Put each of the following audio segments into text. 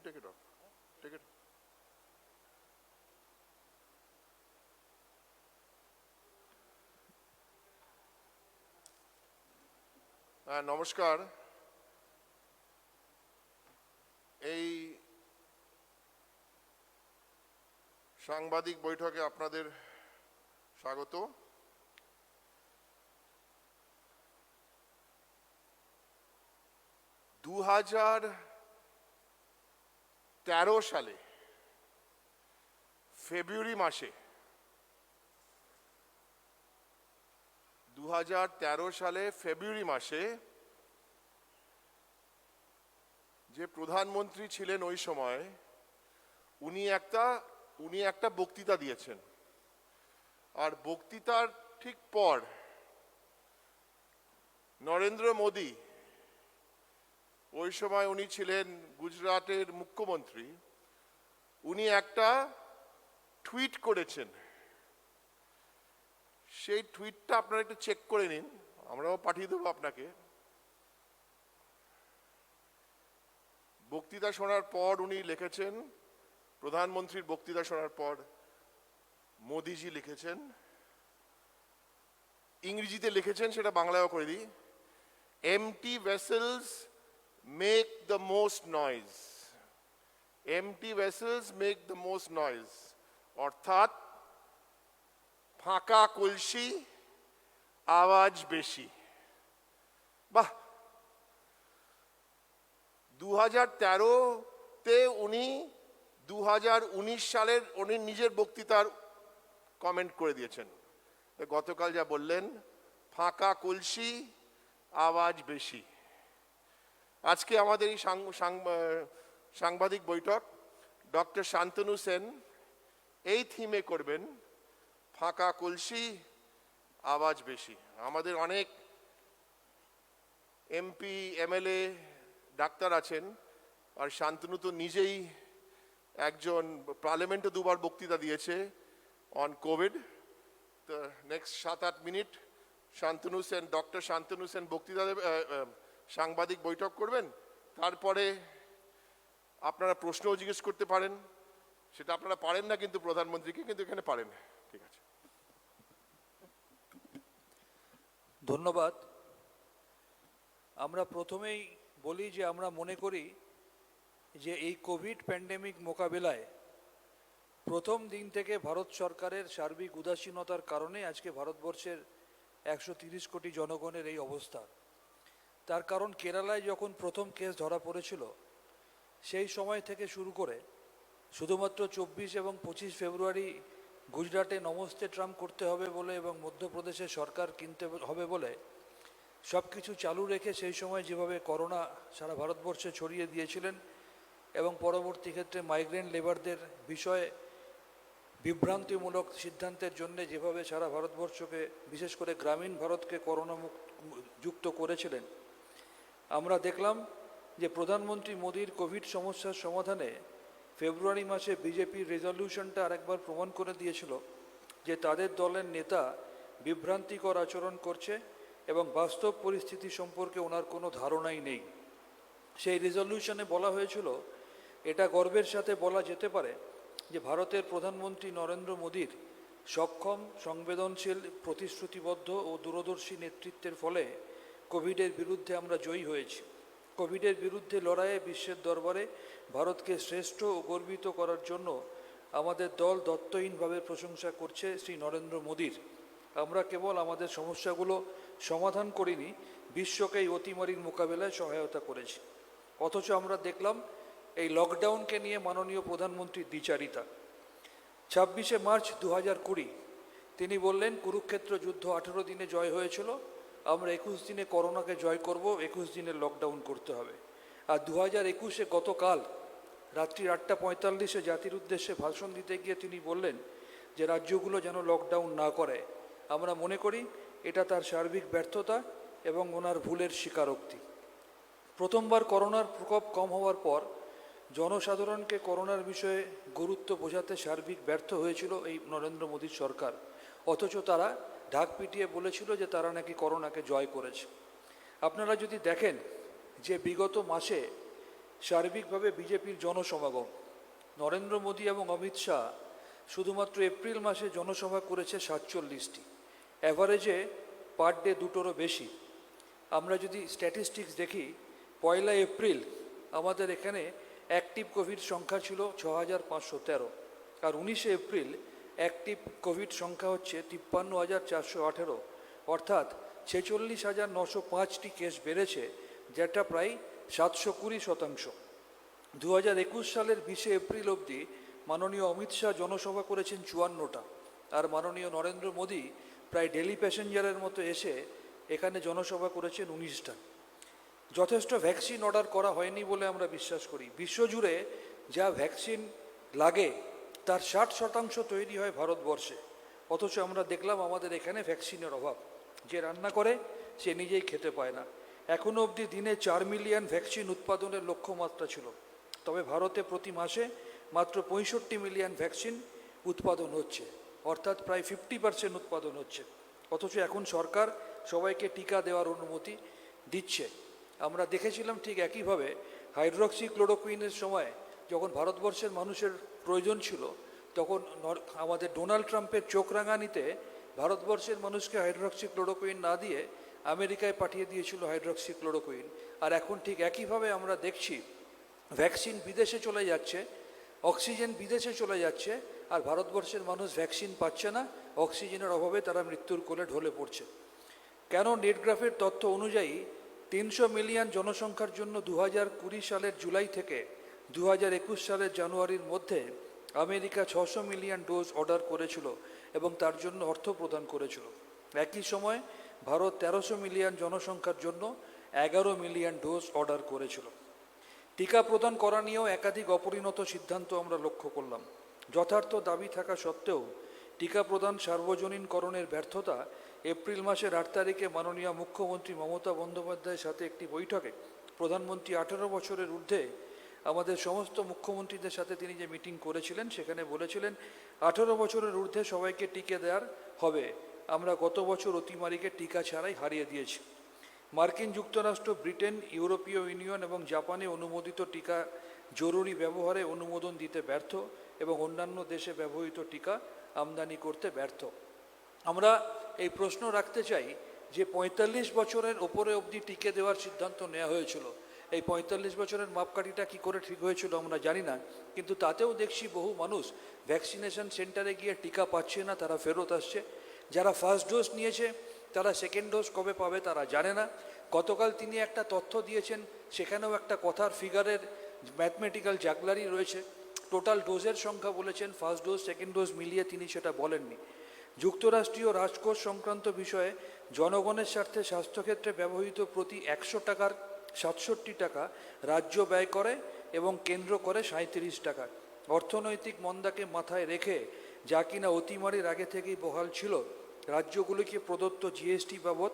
take it off. Take it. নমস্কার। এই সাংবাদিক বৈঠকে আপনাদের স্বাগত। 2013 সালে ফেব্রুয়ারি মাসে 2013 সালে ফেব্রুয়ারি মাসে যে প্রধানমন্ত্রী ছিলেন ওই সময় উনি একটা বক্তৃতা দিয়েছেন, আর বক্তৃতার ঠিক পর নরেন্দ্র মোদী, ওই সময় উনি ছিলেন গুজরাটের মুখ্যমন্ত্রী, উনি একটা টুইট করেছেন। সেই টুইটটা আপনারা একটু চেক করে নিন, আমরাও পাঠিয়ে দেবো আপনাকে। বক্তৃতা শোনার পর উনি লিখেছেন, প্রধানমন্ত্রীর বক্তৃতা শোনার পর মোদিজি লিখেছেন, ইংরেজিতে লিখেছেন, সেটা বাংলায়ও করে দিই। Empty vessels make the most noise, empty vessels make the most noise, অর্থাৎ ফাঁকা কলসি আওয়াজ বেশি। বাহ! 2013-তে উনি 2019 সালের উনি নিজের বক্তৃতার কমেন্ট করে দিয়েছেন। গতকাল যা বললেন, ফাঁকা কলসি আওয়াজ বেশি। আজকে আমাদের এই সাংবাদিক বৈঠক ডক্টর শান্তনু সেন এই থিমে করবেন, ফাঁকা কলসি আওয়াজ বেশি। আমাদের অনেক এমপি এমএলএ ডাক্তার আছেন, আর শান্তনু তো নিজেই একজন, পার্লামেন্টে 2বার বক্তৃতা দিয়েছে অন কোভিড। তো next 7-8 minute Shantanu Sen, doctor Shantanu Sen বক্তৃতা দেবে, সাংবাদিক বৈঠক করবেন। তারপরে আপনারা প্রশ্নও জিজ্ঞেস করতে পারেন, সেটা আপনারা পারেন না কিন্তু প্রধানমন্ত্রীকে, কিন্তু এখানে পারেন। ঠিক আছে, ধন্যবাদ। আমরা প্রথমেই বলি যে আমরা মনে করি যে এই কোভিড প্যান্ডেমিক মোকাবিলায় প্রথম দিন থেকে ভারত সরকারের সার্বিক উদাসীনতার কারণে আজকে ভারতবর্ষের 130 কোটি জনগণের এই অবস্থা। তার কারণ কেরালায় যখন প্রথম কেস ধরা পড়েছিল সেই সময় থেকে শুরু করে শুধুমাত্র 24 এবং 25 ফেব্রুয়ারি গুজরাটে নমস্তে ট্রাম্প করতে হবে বলে এবং মধ্যপ্রদেশে সরকার কিনতে হবে বলে সব কিছু চালু রেখে সেই সময় যেভাবে করোনা সারা ভারতবর্ষে ছড়িয়ে দিয়েছিলেন এবং পরবর্তী ক্ষেত্রে মাইগ্রেন্ট লেবারদের বিষয়ে বিভ্রান্তিমূলক সিদ্ধান্তের জন্য যেভাবে সারা ভারতবর্ষকে, বিশেষ করে গ্রামীণ ভারতকে করোনা যুক্ত করেছিলেন, আমরা দেখলাম যে প্রধানমন্ত্রী মোদীর কোভিড সমস্যার সমাধানে ফেব্রুয়ারি মাসে বিজেপির রেজলিউশনটা আরেকবার প্রমাণ করে দিয়েছিল যে তাদের দলের নেতা বিভ্রান্তিকর আচরণ করছে এবং বাস্তব পরিস্থিতি সম্পর্কে ওনার কোনো ধারণাই নেই। সেই রেজলিউশনে বলা হয়েছিল, এটা গর্বের সাথে বলা যেতে পারে যে ভারতের প্রধানমন্ত্রী নরেন্দ্র মোদীর সক্ষম, সংবেদনশীল, প্রতিশ্রুতিবদ্ধ ও দূরদর্শী নেতৃত্বের ফলে কোভিডের বিরুদ্ধে আমরা জয়ী হয়েছি। কোভিডের বিরুদ্ধে লড়াইয়ে বিশ্বের দরবারে ভারতকে শ্রেষ্ঠ ও গর্বিত করার জন্য আমাদের দল দত্তহীনভাবে প্রশংসা করছে শ্রী নরেন্দ্র মোদীর। আমরা কেবল আমাদের সমস্যাগুলো সমাধান করিনি, বিশ্বকে এই অতিমারীর মোকাবেলায় সহায়তা করেছি। অথচ আমরা দেখলাম এই লকডাউনকে নিয়ে মাননীয় প্রধানমন্ত্রীর দ্বিচারিতা। 26শে মার্চ 2020 তিনি বললেন, কুরুক্ষেত্র যুদ্ধ 18 দিনে জয় হয়েছিল, আমরা 21 দিনে করোনাকে জয় করব, 21 দিনের লকডাউন করতে হবে। আর 2021-এ গতকাল রাত্রি 8:45-এ জাতির উদ্দেশ্যে ভাষণ দিতে গিয়ে তিনি বললেন যে রাজ্যগুলো যেন লকডাউন না করে। আমরা মনে করি এটা তার সার্বিক ব্যর্থতা এবং ওনার ভুলের স্বীকারোক্তি। প্রথমবার করোনার প্রকোপ কম হওয়ার পর জনসাধারণকে করোনার বিষয়ে গুরুত্ব বোঝাতে সার্বিক ব্যর্থ হয়েছিল এই নরেন্দ্র মোদীর সরকার। অথচ তারা ঢাক পিটিয়ে বলেছিল যে তারা নাকি করোনাকে জয় করেছে। আপনারা যদি দেখেন যে বিগত মাসে সার্বিকভাবে বিজেপির জনসমাগম। নরেন্দ্র মোদী এবং অমিত শাহ শুধুমাত্র এপ্রিল মাসে জনসভা করেছে 47টি, অ্যাভারেজে পার ডে দুটোরও বেশি। আমরা যদি স্ট্যাটিস্টিক্স দেখি, 1 এপ্রিল আমাদের এখানে অ্যাক্টিভ কোভিড সংখ্যা ছিল 6513, আর 19 এপ্রিল অ্যাক্টিভ কোভিড সংখ্যা হচ্ছে 53,418, অর্থাৎ 46,905টি কেস বেড়েছে, যেটা প্রায় 720%। 2021 সালের 20 এপ্রিল অবধি মাননীয় অমিত শাহ জনসভা করেছেন 54টা, আর মাননীয় নরেন্দ্র মোদী প্রায় ডেলি প্যাসেঞ্জারের মতো এসে এখানে জনসভা করেছেন 19টা। যথেষ্ট ভ্যাকসিন অর্ডার করা হয়নি বলে আমরা বিশ্বাস করি। বিশ্বজুড়ে যা ভ্যাকসিন লাগে তার 60% তৈরি হয় ভারতবর্ষে, অথচ আমরা দেখলাম আমাদের এখানে ভ্যাকসিনের অভাব। যে রান্না করে সে নিজেই খেতে পায় না। এখনও অবধি দিনে 4 মিলিয়ন ভ্যাকসিন উৎপাদনের লক্ষ্যমাত্রা ছিল, তবে ভারতে প্রতি মাসে মাত্র 65 মিলিয়ন ভ্যাকসিন উৎপাদন হচ্ছে, অর্থাৎ প্রায় 50% উৎপাদন হচ্ছে। অথচ এখন সরকার সবাইকে টিকা দেওয়ার অনুমতি দিচ্ছে। আমরা দেখেছিলাম ঠিক একইভাবে হাইড্রক্সি ক্লোরোকুইনের সময় যখন ভারতবর্ষের মানুষের প্রয়োজন ছিল, তখন আমাদের ডোনাল্ড ট্রাম্পের চোখ রাঙানিতে ভারতবর্ষের মানুষকে হাইড্রক্সি ক্লোরোকুইন না দিয়ে আমেরিকায় পাঠিয়ে দিয়েছিল হাইড্রক্সি ক্লোরোকুইন। আর এখন ঠিক একইভাবে আমরা দেখছি ভ্যাকসিন বিদেশে চলে যাচ্ছে, অক্সিজেন বিদেশে চলে যাচ্ছে, আর ভারতবর্ষের মানুষ ভ্যাকসিন পাচ্ছে না, অক্সিজেনের অভাবে তারা মৃত্যুর কোলে ঢলে পড়ছে। কেন? নেটগ্রাফের তথ্য অনুযায়ী 300 মিলিয়ন জনসংখ্যার জন্য 2020 সালের জুলাই থেকে 2021 সালের জানুয়ারির মধ্যে আমেরিকা 600 মিলিয়ন ডোজ অর্ডার করেছিল এবং তার জন্য অর্থ প্রদান করেছিল। একই সময় ভারত 1300 মিলিয়ন জনসংখ্যার জন্য 11 মিলিয়ন ডোজ অর্ডার করেছিল। টিকা প্রদান করা নিয়েও একাধিক অপরিণত সিদ্ধান্ত আমরা লক্ষ্য করলাম। যথার্থ দাবি থাকা সত্ত্বেও টিকা প্রদান সার্বজনীনকরণের ব্যর্থতা। এপ্রিল মাসের 8 তারিখে মাননীয় মুখ্যমন্ত্রী মমতা বন্দ্যোপাধ্যায়ের সাথে একটি বৈঠকে প্রধানমন্ত্রী 18 বছরের ঊর্ধ্বে আমাদের সমস্ত মুখ্যমন্ত্রীদের সাথে তিনি যে মিটিং করেছিলেন, সেখানে বলেছিলেন 18 বছরের ঊর্ধ্বে সবাইকে টিকা দেওয়ার হবে। আমরা গত বছর অতিমারীকে টিকা ছাড়াই হারিয়ে দিয়েছি। মার্কিন যুক্তরাষ্ট্র, ব্রিটেন, ইউরোপীয় ইউনিয়ন এবং জাপানে অনুমোদিত টিকা জরুরি ব্যবহারে অনুমোদন দিতে ব্যর্থ এবং অন্যান্য দেশে ব্যবহৃত টিকা আমদানি করতে ব্যর্থ। আমরা এই প্রশ্ন রাখতে চাই যে 45 বছরের ওপরে অবধি টিকে দেওয়ার সিদ্ধান্ত নেওয়া হয়েছিল। এই 45 বছরের মাপকাঠিটা কি করে ঠিক হয়েছিল আমরা জানি না, কিন্তু তাতেও দেখছি বহু মানুষ ভ্যাকসিনেশন সেন্টারে গিয়ে টিকা পাচ্ছে না, তারা ফেরত আসছে। যারা ফার্স্ট ডোজ নিয়েছে তারা সেকেন্ড ডোজ কবে পাবে তারা জানে না। গতকাল তিনি একটা তথ্য দিয়েছেন, সেখানেও একটা কথার ফিগারের ম্যাথমেটিক্যাল জাগলারি রয়েছে। টোটাল ডোজের সংখ্যা বলেছেন, ফার্স্ট ডোজ সেকেন্ড ডোজ মিলিয়ে তিনি সেটা বলেননি। যুক্তরাষ্ট্রীয় রাজকোষ সংক্রান্ত বিষয়ে জনগণের স্বার্থে স্বাস্থ্যক্ষেত্রে ব্যবহৃত প্রতি 100 টাকার 67 টাকা রাজ্য ব্যয় করে এবং কেন্দ্র করে 37 টাকা। অর্থনৈতিক মন্দাকে মাথায় রেখে, যা কিনা অতিমারির আগে থেকেই বহাল ছিল, রাজ্যগুলিকে প্রদত্ত জিএসটি বাবদ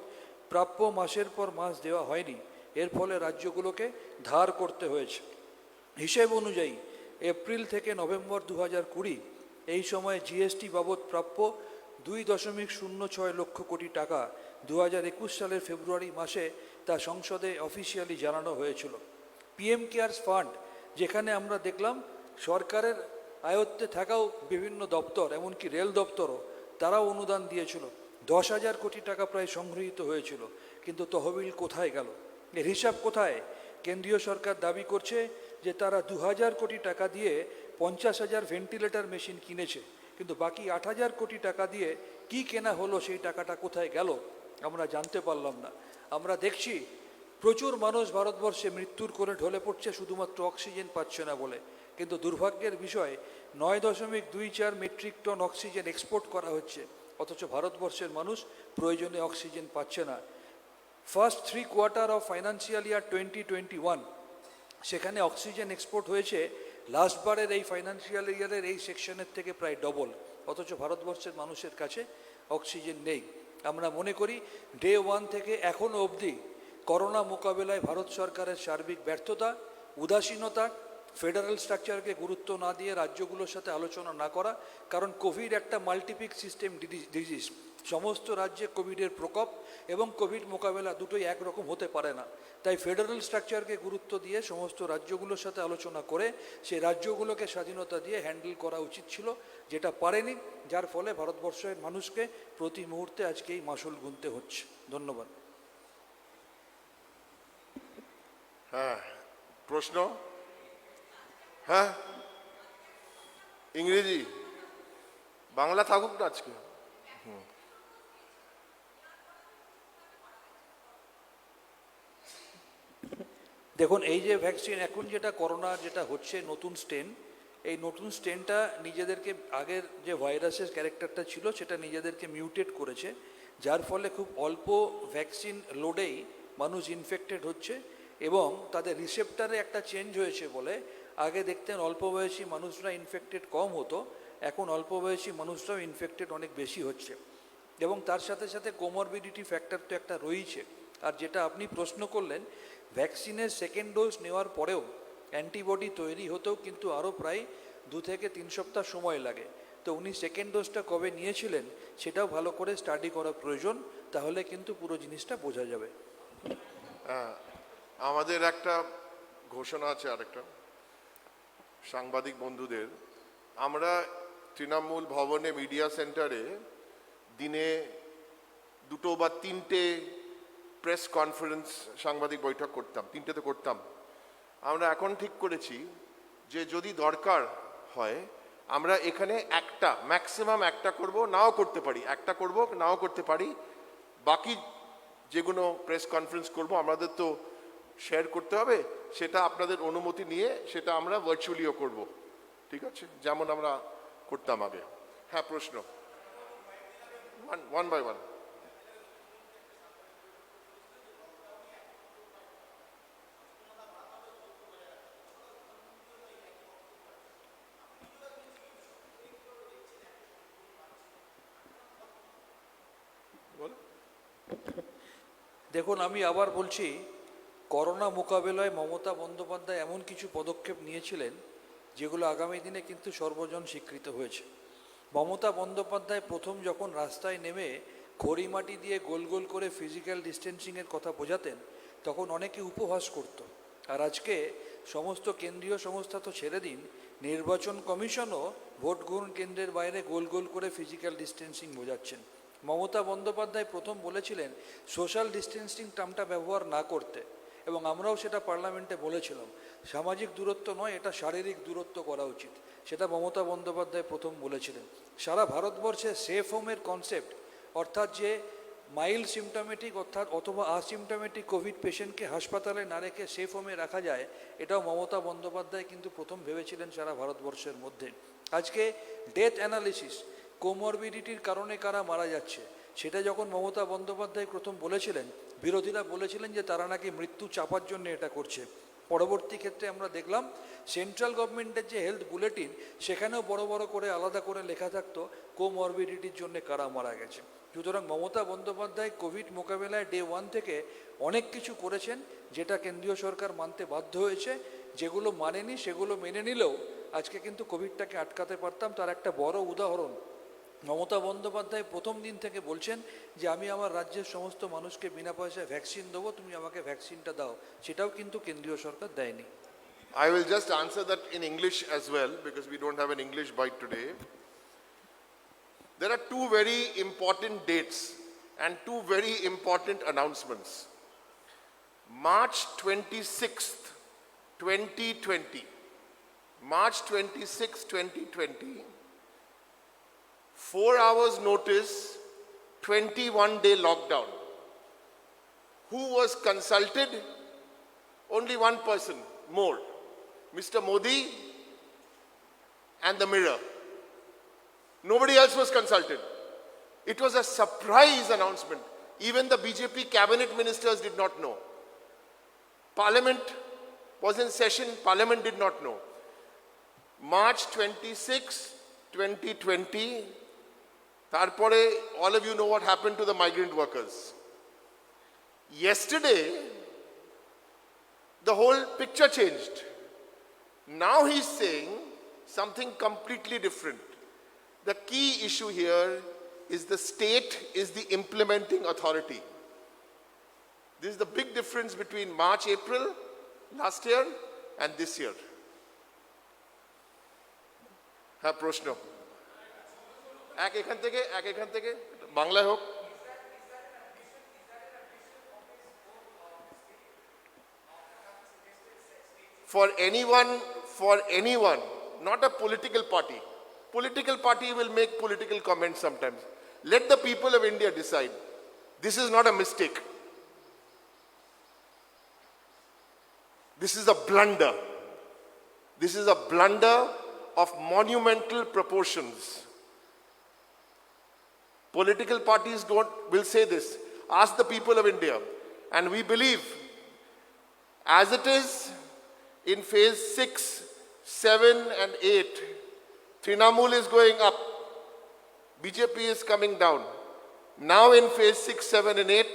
প্রাপ্য মাসের পর মাস দেওয়া হয়নি। এর ফলে রাজ্যগুলোকে ধার করতে হয়েছে। হিসেব অনুযায়ী এপ্রিল থেকে নভেম্বর 2020 এই সময়ে জিএসটি বাবদ প্রাপ্য 2.06 লক্ষ কোটি টাকা। 2021 সালের ফেব্রুয়ারি মাসে তা সংসদে অফিসিয়ালি জানানো হয়েছিল। পিএম কেয়ারস ফান্ড, যেখানে আমরা দেখলাম সরকারের আয়ত্তে থাকাও বিভিন্ন দপ্তর, এমনকি রেল দপ্তরও, তারাও অনুদান দিয়েছিল। 10,000 কোটি টাকা প্রায় সংগৃহীত হয়েছিল, কিন্তু তহবিল কোথায় গেল? এর হিসাব কোথায়? কেন্দ্রীয় সরকার দাবি করছে যে তারা 2,000 কোটি টাকা দিয়ে 50,000 ভেন্টিলেটর মেশিন কিনেছে, কিন্তু বাকি 8,000 কোটি টাকা দিয়ে কি কেনা হলো, সেই টাকাটা কোথায় গেল আমরা জানতে পারলাম না। আমরা দেখছি প্রচুর মানুষ ভারতবর্ষে মৃত্যুর কোলে ঢলে পড়ছে শুধুমাত্র অক্সিজেন পাচ্ছে না বলে, কিন্তু দুর্ভাগ্যের বিষয় 9.24 মেট্রিক টন অক্সিজেন এক্সপোর্ট করা হচ্ছে, অথচ ভারতবর্ষের মানুষ প্রয়োজনে অক্সিজেন পাচ্ছে না। First 3 quarter of financial year 2021 সেখানে অক্সিজেন এক্সপোর্ট হয়েছে লাস্টবারের এই ফাইন্যান্সিয়াল ইয়ারের এই সেকশনের থেকে প্রায় ডবল, অথচ ভারতবর্ষের মানুষের কাছে অক্সিজেন নেই। আমরা মনে করি ডে 1 থেকে এখনও অবধি করোনা মোকাবেলায় ভারত সরকারের সার্বিক ব্যর্থতা, উদাসীনতা ফেডারেল স্ট্রাকচারকে গুরুত্ব না দিয়ে রাজ্যগুলোর সাথে আলোচনা না করা, কারণ কোভিড একটা মাল্টিপিক সিস্টেম ডিজিজ। সমস্ত রাজ্যে কোভিডের প্রকোপ এবং কোভিড মোকাবেলা দুটোই একরকম হতে পারে না। তাই ফেডারেল স্ট্রাকচারকে গুরুত্ব দিয়ে সমস্ত রাজ্যগুলোর সাথে আলোচনা করে সেই রাজ্যগুলোকে স্বাধীনতা দিয়ে হ্যান্ডেল করা উচিত ছিল, যেটা পারেনি, যার ফলে ভারতবর্ষের মানুষকে প্রতি মুহূর্তে আজকে এই মাসুল গুনতে হচ্ছে। ধন্যবাদ। হ্যাঁ, প্রশ্ন? হ্যাঁ, ইংরেজি, বাংলা থাকুক না আজকে। দেখুন, এই যে ভ্যাকসিন এখন যেটা করোনা যেটা হচ্ছে নতুন স্ট্রেন, এই নতুন স্ট্রেনটা নিজেদেরকে আগের যে ভাইরাসের ক্যারেক্টারটা ছিল সেটা নিজেদেরকে মিউটেট করেছে, যার ফলে খুব অল্প ভ্যাকসিন লোডেই মানুষ ইনফেক্টেড হচ্ছে এবং তাদের রিসেপ্টারে একটা চেঞ্জ হয়েছে বলে আগে দেখতেন অল্প বয়সী মানুষরা ইনফেক্টেড কম হতো, এখন অল্প বয়সী মানুষরাও ইনফেক্টেড অনেক বেশি হচ্ছে এবং তার সাথে সাথে কোমরবিডিটি ফ্যাক্টর তো একটা রয়েছে। আর যেটা আপনি প্রশ্ন করলেন, ভ্যাকসিনের সেকেন্ড ডোজ নেওয়ার পরেও অ্যান্টিবডি তৈরি হতেও কিন্তু আরও প্রায় 2 থেকে 3 সপ্তাহ সময় লাগে। তো উনি সেকেন্ড ডোজটা কবে নিয়েছিলেন সেটাও ভালো করে স্টাডি করা প্রয়োজন, তাহলে কিন্তু পুরো জিনিসটা বোঝা যাবে। হ্যাঁ, আমাদের একটা ঘোষণা আছে, আরেকটা সাংবাদিক বন্ধুদের। আমরা তৃণমূল ভবনে মিডিয়া সেন্টারে দিনে 2 বা 3টে প্রেস কনফারেন্স সাংবাদিক বৈঠক করতাম, 3টেতে করতাম। আমরা এখন ঠিক করেছি যে যদি দরকার হয় আমরা এখানে একটা ম্যাক্সিমাম একটা করব, নাও করতে পারি, একটা করব নাও করতে পারি। বাকি যেগুলো প্রেস কনফারেন্স করব আমাদের তো শেয়ার করতে হবে, সেটা আপনাদের অনুমতি নিয়ে সেটা আমরা ভার্চুয়ালিও করব, ঠিক আছে, যেমন আমরা করতাম আগে। হ্যাঁ, প্রশ্ন? One by one. দেখুন, আমি আবার বলছি, করোনা মোকাবেলায় মমতা বন্দ্যোপাধ্যায় এমন কিছু পদক্ষেপ নিয়েছিলেন যেগুলো আগামী দিনে কিন্তু সর্বজন স্বীকৃত হয়েছে। মমতা বন্দ্যোপাধ্যায় প্রথম যখন রাস্তায় নেমে খড়িমাটি দিয়ে গোল গোল করে ফিজিক্যাল ডিস্টেন্সিংয়ের কথা বোঝাতেন তখন অনেকে উপহাস করত। আর আজকে সমস্ত কেন্দ্রীয় সংস্থা তো ছেড়ে দিন, নির্বাচন কমিশনও ভোট গ্রহণ কেন্দ্রের বাইরে গোল গোল করে ফিজিক্যাল ডিস্টেন্সিং বোঝাচ্ছেন। মমতা বন্দ্যোপাধ্যায় প্রথম বলেছিলেন সোশ্যাল ডিস্টেন্সিং টার্মটা ব্যবহার না করতে, এবং আমরাও সেটা পার্লামেন্টে বলেছিলাম। সামাজিক দূরত্ব নয়, এটা শারীরিক দূরত্ব করা উচিত, সেটা মমতা বন্দ্যোপাধ্যায় প্রথম বলেছিলেন। সারা ভারতবর্ষে সেফ হোমের কনসেপ্ট, অর্থাৎ যে মাইল্ড সিমটমেটিক অথবা আসিমটমেটিক কোভিড পেশেন্টকে হাসপাতালে না রেখে সেফ হোমে রাখা যায়, এটাও মমতা বন্দ্যোপাধ্যায় কিন্তু প্রথম ভেবেছিলেন সারা ভারতবর্ষের মধ্যে। আজকে ডেথ অ্যানালিসিস, কোমরবিডিটির কারণে কারা মারা যাচ্ছে, সেটা যখন মমতা বন্দ্যোপাধ্যায় প্রথম বলেছিলেন, বিরোধীরা বলেছিলেন যে তারা নাকি মৃত্যু চাপার জন্য এটা করছে। পরবর্তী ক্ষেত্রে আমরা দেখলাম সেন্ট্রাল গভর্নমেন্টের যে হেলথ বুলেটিন, সেখানেও বড় বড় করে আলাদা করে লেখা থাকতো কোমরবিডিটির জন্য কারা মারা গেছে। সুতরাং মমতা বন্দ্যোপাধ্যায় কোভিড মোকাবেলায় ডে 1 থেকে অনেক কিছু করেছেন যেটা কেন্দ্রীয় সরকার মানতে বাধ্য হয়েছে। যেগুলো মানেনি সেগুলো মেনে নিলেও আজকে কিন্তু কোভিডটাকে আটকাতে পারতাম। তার একটা বড় উদাহরণ, মমতা বন্দ্যোপাধ্যায় প্রথম দিন থেকে বলছেন যে আমি আমার রাজ্যের সমস্ত মানুষকে বিনা পয়সায় ভ্যাকসিন দেবো, তুমি আমাকে ভ্যাকসিনটা দাও, সেটাও কিন্তু কেন্দ্রীয় সরকার দেয়নি। I will just answer that in English as well because we don't have an English bite today. There are 2 very important dates and 2 very important announcements. March 26th, 2020. March 26th, 2020. 4 hours notice, 21-day lockdown. Who was consulted? Only one person more, Mr. Modi and the Mirror. Nobody else was consulted. It was a surprise announcement. Even the BJP cabinet ministers did not know. Parliament was in session, Parliament did not know. March 26, 2020, tarpore, all of you know what happened to the migrant workers. Yesterday, the whole picture changed. Now he's saying something completely different. The key issue here is the state is the implementing authority. This is the big difference between March, April last year and this year. হ্যাঁ প্রশ্ন এক এখান থেকে বাংলায় হোক for anyone, not a political party. Political party will make political comments sometimes. Let the people of India decide. This is not a mistake. This is a blunder. This is a blunder of monumental proportions. Political parties will say this. Ask the people of India. And we believe, as it is in phase 6, 7 and 8, Trinamool is going up. BJP is coming down. Now in phase 6, 7 and 8,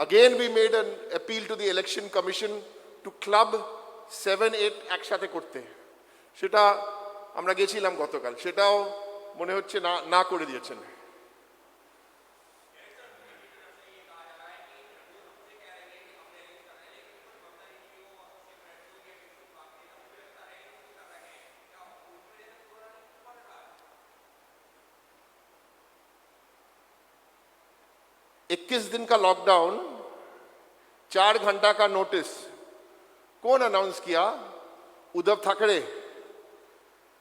again we made an appeal to the Election Commission to club 7, 8 একসাথে করতে। সেটা আমরা গেছিলাম গতকাল, সেটাও মনে হচ্ছে না করে দিয়েছেন। इक्कीस दिन का लॉकडाउन, 4 घंटा का नोटिस कौन अनाउंस किया? उद्धव ठाकरे,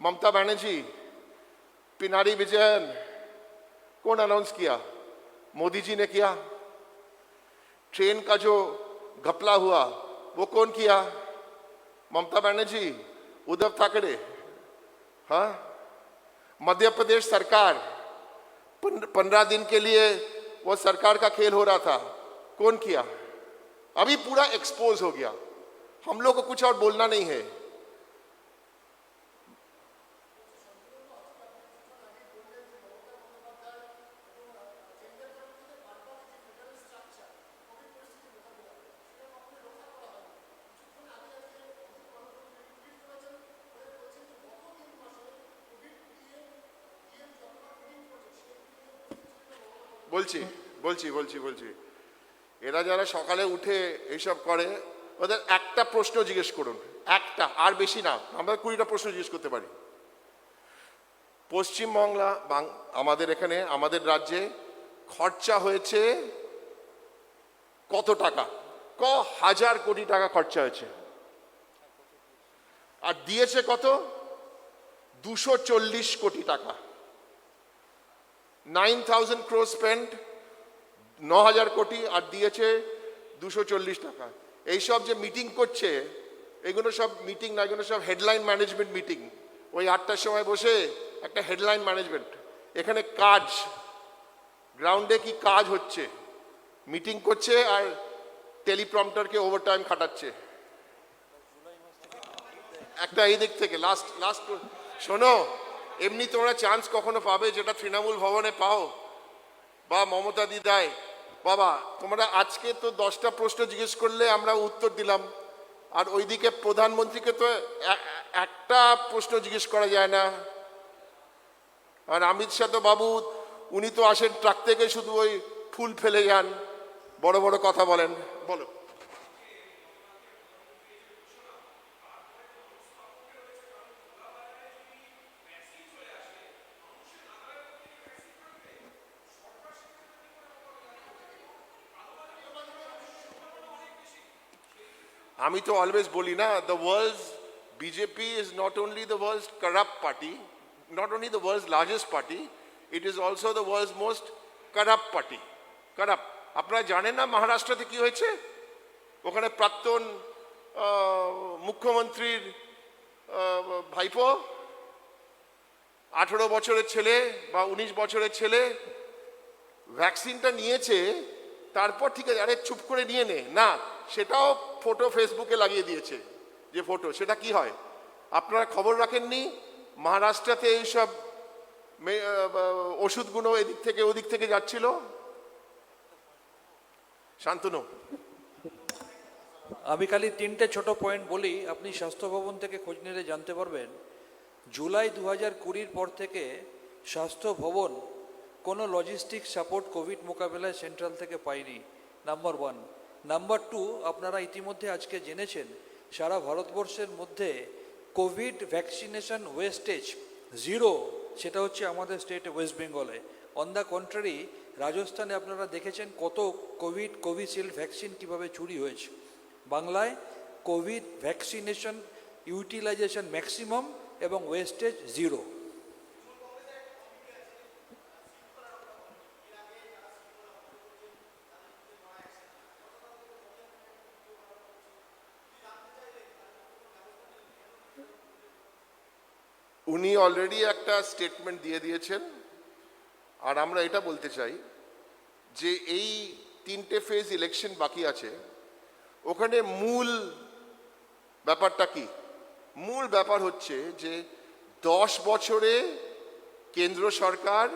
ममता बनर्जी, पिनारी विजयन। कौन अनाउंस किया? मोदी जी ने किया। ट्रेन का जो घपला हुआ वो कौन किया? ममता बनर्जी, उद्धव ठाकरे। हाँ, मध्य प्रदेश सरकार 15 दिन के लिए वो सरकार का खेल हो रहा था, कौन किया? अभी पूरा एक्सपोज हो गया। हम लोग को कुछ और बोलना नहीं है। বলছি এরা যারা সকালে উঠে এইসব করে ওদের একটা প্রশ্ন জিজ্ঞেস করুন, একটা, আর বেশি না। আমরা 20টা প্রশ্ন জিজ্ঞেস করতে পারি। পশ্চিমবাংলা আমাদের এখানে আমাদের রাজ্যে খরচা হয়েছে কত টাকা? ক হাজার কোটি টাকা খরচা হয়েছে, আর দিয়েছে কত? 240 কোটি টাকা। 9,000 crore spent, 9,000 কোটি, আর দিয়েছে 240 টাকা। এইসব যে মিটিং করছে এগুলো সব মিটিং না, এগুলো সব হেডলাইন ম্যানেজমেন্ট মিটিং। ওই 8টার সময় বসে একটা হেডলাইন ম্যানেজমেন্ট। এখানে কাজ, গ্রাউন্ডে কি কাজ হচ্ছে? মিটিং করছে আর টেলিপ্রম্পটারকে ওভারটাইম খাটাচ্ছে। একটা এই দিক থেকে লাস্ট শোনো, এমনি তোমরা চান্স কখনো পাবে যেটা তৃণমূল ভবনে পাও বা মমতা দি দেয়? বাবা, তোমরা আজকে তো 10টা প্রশ্ন জিজ্ঞেস করলে আমরা উত্তর দিলাম, আর ওইদিকে প্রধানমন্ত্রীকে তো একটা প্রশ্ন জিজ্ঞেস করা যায় না। আর অমিত শাহ তো বাবু, উনি তো আসেন ট্রাক থেকে, শুধু ওই ফুল ফেলে যান, বড় বড় কথা বলেন। বলো। আমি তো অলওয়েজ বলি না, the world's BJP is not only the world's corrupt party, not only the world's largest party, it is also the world's most corrupt party. Corrupt. আপনারা জানেন না মহারাষ্ট্রতে কি হয়েছে? ওখানে প্রাক্তন মুখ্যমন্ত্রীর ভাইপো, 18 বছরের ছেলে বা 19 বছরের ছেলে ভ্যাকসিনটা নিয়েছে, তারপর ঠিক আছে, আরে চুপ করে নিয়ে নে না, সেটাও ফটো ফেসবুকে লাগিয়ে দিয়েছে। যে ফটো, সেটা কি হয়? আপনারা খবর রাখেননি? মহারাষ্ট্রতে এইসব ওষুধগুলো এদিক থেকে ওদিক থেকে যাচ্ছিল। শান্তনু, আমি খালি তিনটে ছোট পয়েন্ট বলি, আপনি স্বাস্থ্য ভবন থেকে খোঁজ নিলে জানতে পারবেন। জুলাই 2020 পর থেকে স্বাস্থ্য ভবন কোনো লজিস্টিক সাপোর্ট কোভিড মোকাবিলায় সেন্ট্রাল থেকে পায়নি, নাম্বার 1। নাম্বার 2, আপনারা ইতিমধ্যে আজকে জেনেছেন সারা ভারতবর্ষের মধ্যে কোভিড ভ্যাকসিনেশন ওয়েস্টেজ 0, সেটা হচ্ছে আমাদের স্টেট ওয়েস্ট বেঙ্গলে। অন দ্য কন্ট্রারি, রাজস্থানে আপনারা দেখেছেন কত কোভিশিল্ড ভ্যাকসিন কিভাবে চুরি হয়েছে। বাংলায় কোভিড ভ্যাকসিনেশন ইউটিলাইজেশন ম্যাক্সিমাম এবং ওয়েস্টেজ 0। উনি অলরেডি একটা স্টেটমেন্ট দিয়ে দিয়েছেন, আর আমরা এটা বলতে চাই যে এই 3টে ফেজ ইলেকশন বাকি আছে, ওখানে মূল ব্যাপারটা কি? মূল ব্যাপার হচ্ছে যে 10 বছরে কেন্দ্র সরকার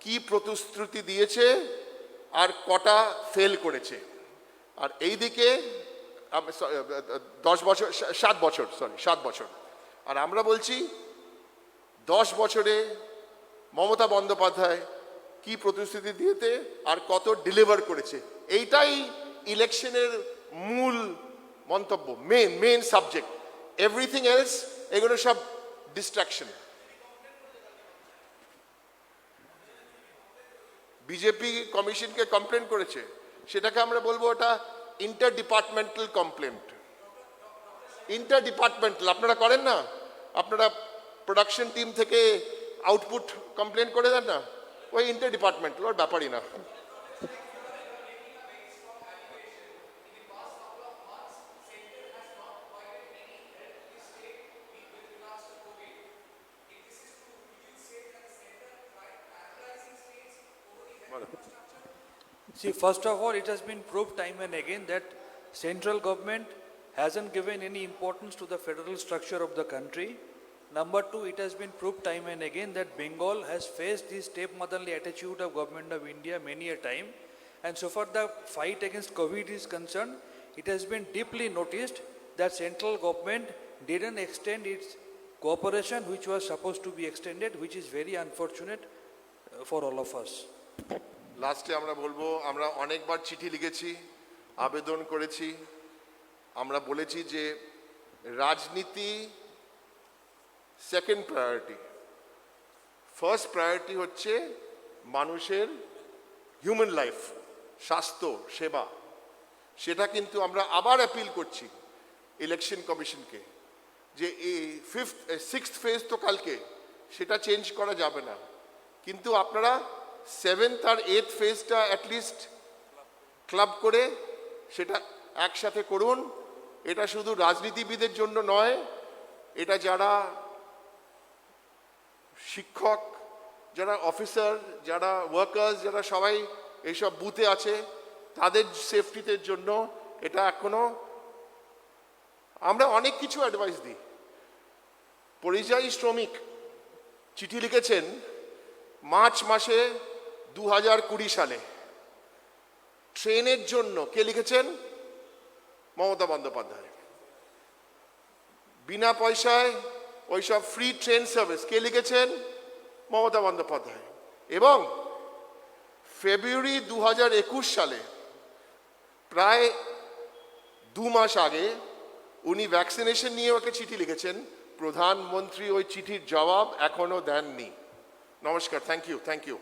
কি প্রতিশ্রুতি দিয়েছে আর কটা ফেল করেছে। আর এইদিকে 7 বছর, আর আমরা বলছি 10 বছরে মমতা বন্দ্যোপাধ্যায় কি প্রতিশ্রুতি দিয়েছে আর কত ডেলিভার করেছে। এইটাই ইলেকশনের মূল মন্তব্য, মেন সাবজেক্ট। এভরিথিং এলস এগুলো সব ডিস্ট্রাকশন। বিজেপি কমিশনকে কমপ্লেন করেছে, সেটাকে আমরা বলবো ওটা inter departmental complaint. Inter departmental আপনারা করেন না, আপনারা প্রোডাকশন টিম থেকে আউটপুট কমপ্লেন করে দেন না, ওই ইন্টার ডিপার্টমেন্টাল, ওর ব্যাপারই না। See, first of all, it has been proved time and again that central government hasn't given any importance to the federal structure of the country. Number 2, it has been proved time and again that Bengal has faced this stepmotherly attitude of government of India many a time. And so far the fight against COVID is concerned, it has been deeply noticed that central government didn't extend its cooperation which was supposed to be extended, which is very unfortunate for all of us. লাস্টে আমরা বলবো, আমরা অনেকবার চিঠি লিখেছি, আবেদন করেছি, আমরা বলেছি যে রাজনীতি সেকেন্ড প্রায়োরিটি, ফার্স্ট প্রায়োরিটি হচ্ছে মানুষের হিউম্যান লাইফ, স্বাস্থ্য সেবা। সেটা কিন্তু আমরা আবার অ্যাপিল করছি ইলেকশন কমিশনকে যে এই 6th ফেজ তো কালকে, সেটা চেঞ্জ করা যাবে না, কিন্তু আপনারা 7th আর 8th ফেজটা অ্যাটলিস্ট ক্লাব করে সেটা একসাথে করুন। এটা শুধু রাজনীতিবিদের জন্য নয়, এটা যারা শিক্ষক, যারা অফিসার, যারা ওয়ার্কার্স, যারা সবাই এইসব বুথে আছে, তাদের সেফটির জন্য এটা এখনো আমরা অনেক কিছু অ্যাডভাইস দিই। পরিযায়ী শ্রমিক চিঠি লিখেছেন মার্চ মাসে 2020 সালে, ট্রেনের জন্য কে লিখেছেন? মমতা বন্দ্যোপাধ্যায়। বিনা পয়সায় ওইসব ফ্রি ট্রেন সার্ভিস কে লিখেছেন? মমতা বন্দ্যোপাধ্যায়। এবং ফেব্রুয়ারি 2021 সালে, প্রায় 2 মাস আগে, উনি ভ্যাকসিনেশন নিয়ে ওকে চিঠি লিখেছেন, প্রধানমন্ত্রী ওই চিঠির জবাব এখনো দেননি। নমস্কার, থ্যাংক ইউ।